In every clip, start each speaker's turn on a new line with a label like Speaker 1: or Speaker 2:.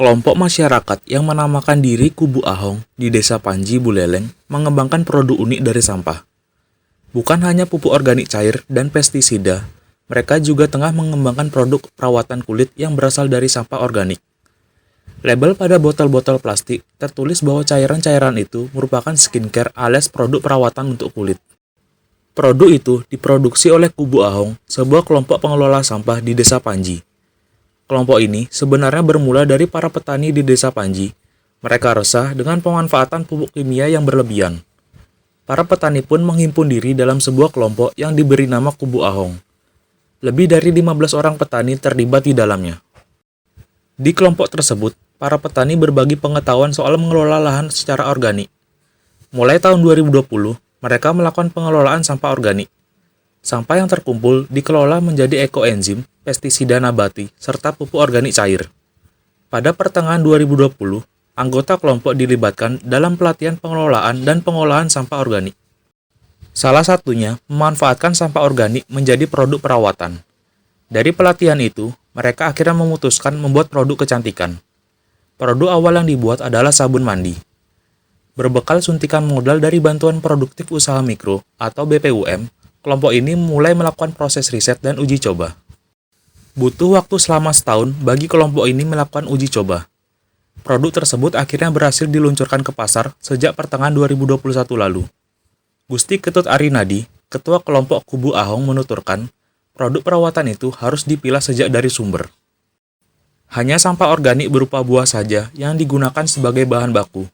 Speaker 1: Kelompok masyarakat yang menamakan diri Kubu Ahong di Desa Panji, Buleleng mengembangkan produk unik dari sampah. Bukan hanya pupuk organik cair dan pestisida, mereka juga tengah mengembangkan produk perawatan kulit yang berasal dari sampah organik. Label pada botol-botol plastik tertulis bahwa cairan-cairan itu merupakan skincare alias produk perawatan untuk kulit. Produk itu diproduksi oleh Kubu Ahong, sebuah kelompok pengelola sampah di Desa Panji. Kelompok ini sebenarnya bermula dari para petani di Desa Panji. Mereka resah dengan pemanfaatan pupuk kimia yang berlebihan. Para petani pun menghimpun diri dalam sebuah kelompok yang diberi nama Kubu Ahong. Lebih dari 15 orang petani terlibat di dalamnya. Di kelompok tersebut, para petani berbagi pengetahuan soal mengelola lahan secara organik. Mulai tahun 2020, mereka melakukan pengelolaan sampah organik. Sampah yang terkumpul dikelola menjadi ekoenzim, pestisida nabati, serta pupuk organik cair. Pada pertengahan 2020, anggota kelompok dilibatkan dalam pelatihan pengelolaan dan pengolahan sampah organik. Salah satunya memanfaatkan sampah organik menjadi produk perawatan. Dari pelatihan itu, mereka akhirnya memutuskan membuat produk kecantikan. Produk awal yang dibuat adalah sabun mandi. Berbekal suntikan modal dari Bantuan Produktif Usaha Mikro atau BPUM, kelompok ini mulai melakukan proses riset dan uji coba. Butuh waktu selama setahun bagi kelompok ini melakukan uji coba. Produk tersebut akhirnya berhasil diluncurkan ke pasar sejak pertengahan 2021 lalu. Gusti Ketut Arinadi, ketua kelompok Kubu Ahong menuturkan, produk perawatan itu harus dipilah sejak dari sumber. Hanya sampah organik berupa buah saja yang digunakan sebagai bahan baku.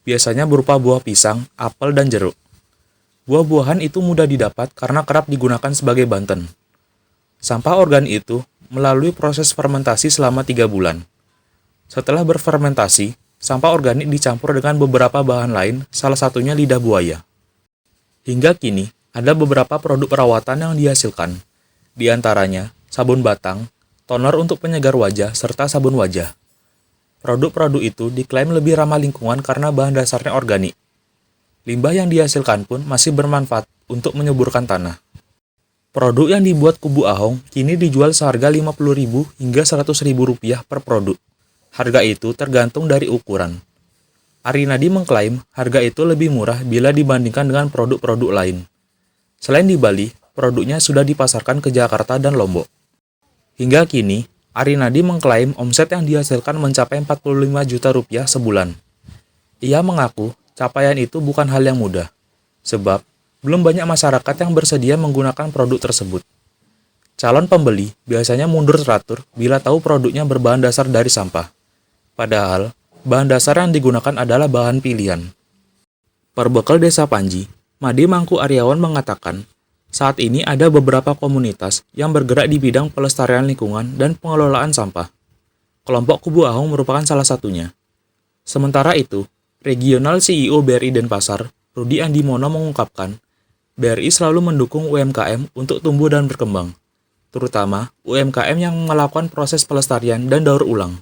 Speaker 1: Biasanya berupa buah pisang, apel, dan jeruk. Buah-buahan itu mudah didapat karena kerap digunakan sebagai banten. Sampah organik itu melalui proses fermentasi selama 3 bulan. Setelah berfermentasi, sampah organik dicampur dengan beberapa bahan lain, salah satunya lidah buaya. Hingga kini, ada beberapa produk perawatan yang dihasilkan. Di antaranya, sabun batang, toner untuk penyegar wajah, serta sabun wajah. Produk-produk itu diklaim lebih ramah lingkungan karena bahan dasarnya organik. Limbah yang dihasilkan pun masih bermanfaat untuk menyuburkan tanah. Produk yang dibuat Kubu Ahong kini dijual seharga Rp50.000 hingga Rp100.000 per produk. Harga itu tergantung dari ukuran. Arinadi mengklaim harga itu lebih murah bila dibandingkan dengan produk-produk lain. Selain di Bali, produknya sudah dipasarkan ke Jakarta dan Lombok. Hingga kini, Arinadi mengklaim omset yang dihasilkan mencapai Rp45 juta sebulan. Ia mengaku capaian itu bukan hal yang mudah, sebab belum banyak masyarakat yang bersedia menggunakan produk tersebut. Calon pembeli biasanya mundur teratur bila tahu produknya berbahan dasar dari sampah. Padahal, bahan dasar yang digunakan adalah bahan pilihan. Perbekal Desa Panji, Made Mangku Aryawan mengatakan, saat ini ada beberapa komunitas yang bergerak di bidang pelestarian lingkungan dan pengelolaan sampah. Kelompok Kubu Ahong merupakan salah satunya. Sementara itu, Regional CEO BRI Denpasar, Rudi Andimono mengungkapkan, BRI selalu mendukung UMKM untuk tumbuh dan berkembang, terutama UMKM yang melakukan proses pelestarian dan daur ulang.